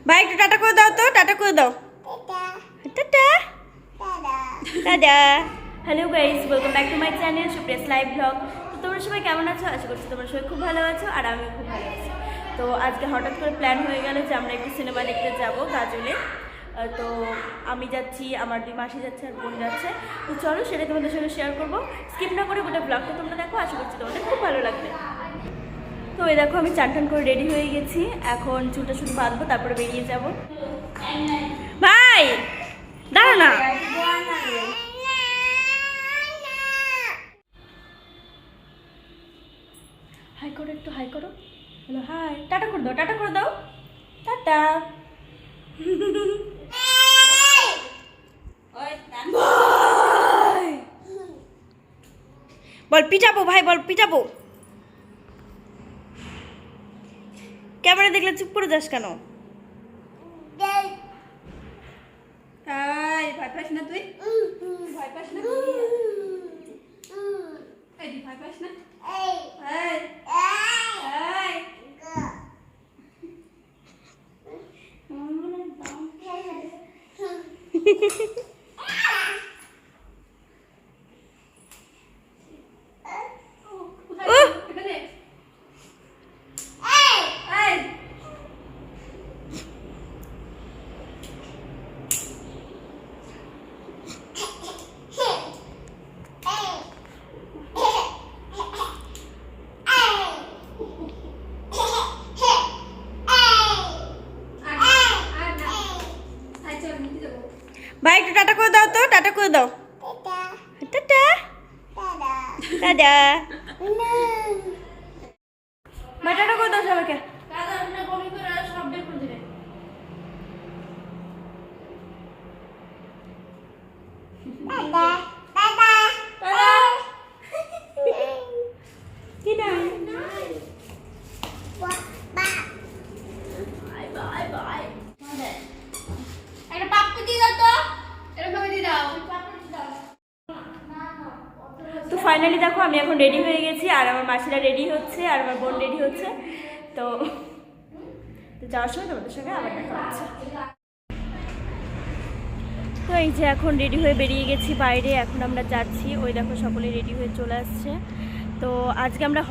ভাই একটু টাটা করে দাও তো, টাটা করে দাও। Tata tata. Hello guys, welcome back to my channel Supriya's live blog. তো তোমরা সবাই কেমন আছো? আশা করছি তোমরা সবাই খুব ভালো আছো আর আমিও খুব ভালো আছি। তো আজকে হঠাৎ করে প্ল্যান হয়ে গেল যে আমরা একটু সিনেমা দেখতে যাব গাজলে। তো আমি যাচ্ছি, আমার দুই মাসি যাচ্ছে আর বোন যাচ্ছে। তো চলো সেটা তোমাদের সঙ্গে শেয়ার করবো। স্কিপ না করে গোটা ব্লগটা তোমরা দেখো, আশা করছি তোমাদের খুব ভালো লাগবে। তো এই দেখো আমি চান টান করে রেডি হয়ে গেছি, এখন চুলটা শুধু বাঁধবো তারপরে বেরিয়ে যাব। ভাই দাঁড়া না, হাই করো, একটু হাই করো। হ্যালো হাই, টাটা করে দাও, টাটা করে দাও, টাটা। বল পিটাবো ভাই, বল পিটাবো। ক্যামেরা দেখলে চুপ করে যাস কেন? ভয় পাস না তুই? ভয় পাস না? ভয় পাস না? ভাই একটু টাটা করে দাও তো, টাটা করে দাও। Tata tata. ভাই টাটা করে দাও সবাইকে। কি না তো ফাইনালি দেখো আমি এখন রেডি হয়ে গেছি আর আমার মাসিরা রেডি হচ্ছে আর আমার বোন রেডি হচ্ছে। তো যাওয়ার সময় তোমাদের সঙ্গে আবার দেখা হচ্ছে। তো এই যে এখন রেডি হয়ে বেরিয়ে গেছি বাইরে, এখন আমরা যাচ্ছি। ওই দেখো সকলে রেডি হয়ে চলে আসছে। তো আজকে আমরা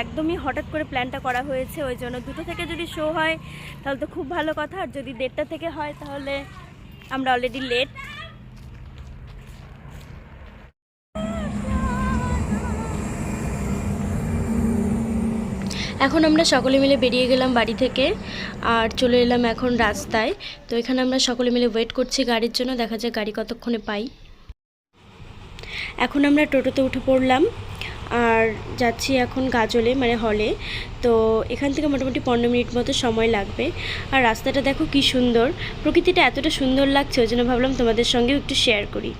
একদমই হঠাৎ করে প্ল্যানটা করা হয়েছে, ওই জন্য 2টো থেকে যদি শো হয় তাহলে তো খুব ভালো কথা, আর যদি 1:30টা থেকে হয় তাহলে আমরা অলরেডি লেট। এখন আমরা সকলে মিলে বেরিয়ে গেলাম বাড়ি থেকে আর চলে এলাম এখন রাস্তায়। তো এখানে আমরা সকলে মিলে ওয়েট করছি গাড়ির জন্য, দেখা যায় গাড়ি কতক্ষণে পাই। এখন আমরা টোটোতে উঠে পড়লাম আর যাচ্ছি এখন গাজলে, মানে হলে। তো এখান থেকে মোটামুটি 15 মিনিট মতো সময় লাগবে। আর রাস্তাটা দেখো কি সুন্দর, প্রকৃতিটা এতটা সুন্দর লাগছে, ওই জন্য ভাবলাম তোমাদের সঙ্গেও একটু শেয়ার করি।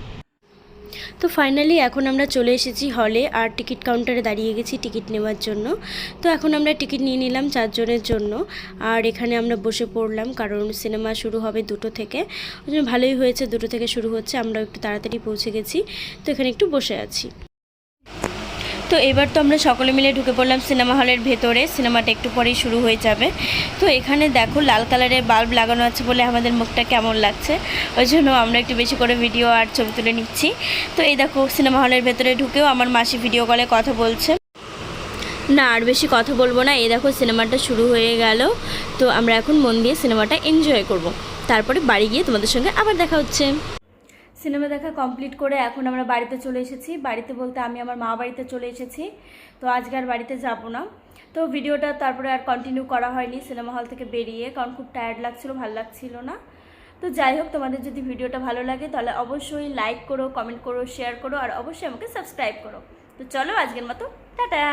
তো ফাইনালি এখন আমরা চলে এসেছি হলে আর টিকিট কাউন্টারে দাঁড়িয়ে গেছি টিকিট নেওয়ার জন্য। তো এখন আমরা টিকিট নিয়ে নিলাম 4 জনের জন্য আর এখানে আমরা বসে পড়লাম, কারণ সিনেমা শুরু হবে 2টো থেকে। ওই জন্য ভালোই হয়েছে 2টো থেকে শুরু হচ্ছে, আমরা একটু তাড়াতাড়ি পৌঁছে গেছি। তো এখানে একটু বসে আছি। তো এবার তো আমরা সকলে মিলে ঢুকে পড়লাম সিনেমা হলের ভেতরে, সিনেমাটা একটু পরেই শুরু হয়ে যাবে। তো এখানে দেখো লাল কালারের বাল্ব লাগানো আছে বলে আমাদের মুখটা কেমন লাগছে, ওই জন্য আমরা একটু বেশি করে ভিডিও আর ছবি তুলে নিচ্ছি। তো এই দেখো সিনেমা হলের ভেতরে ঢুকেও আমার মাসি ভিডিও কলে কথা বলছে। না আর বেশি কথা বলবো না, এই দেখো সিনেমাটা শুরু হয়ে গেল। তো আমরা এখন মন দিয়ে সিনেমাটা এনজয় করব, তারপরে বাড়ি গিয়ে তোমাদের সঙ্গে আবার দেখা হচ্ছে। সিনেমা দেখা কমপ্লিট করে এখন আমরা বাড়িতে চলে এসেছি। বাড়িতে বলতে আমি আমার মা বাড়িতে চলে এসেছি। তো আজকে আর বাড়িতে যাব না। তো ভিডিওটা তারপরে আর কন্টিনিউ করা হয়নি সিনেমা হল থেকে বেরিয়ে, কারণ খুব টায়ার্ড লাগছিল, ভালো লাগছিল না। তো যাই হোক, তোমাদের যদি ভিডিওটা ভালো লাগে তাহলে অবশ্যই লাইক করো, কমেন্ট করো, শেয়ার করো আর অবশ্যই আমাকে সাবস্ক্রাইব করো। তো চলো আজকের মতো টাটা।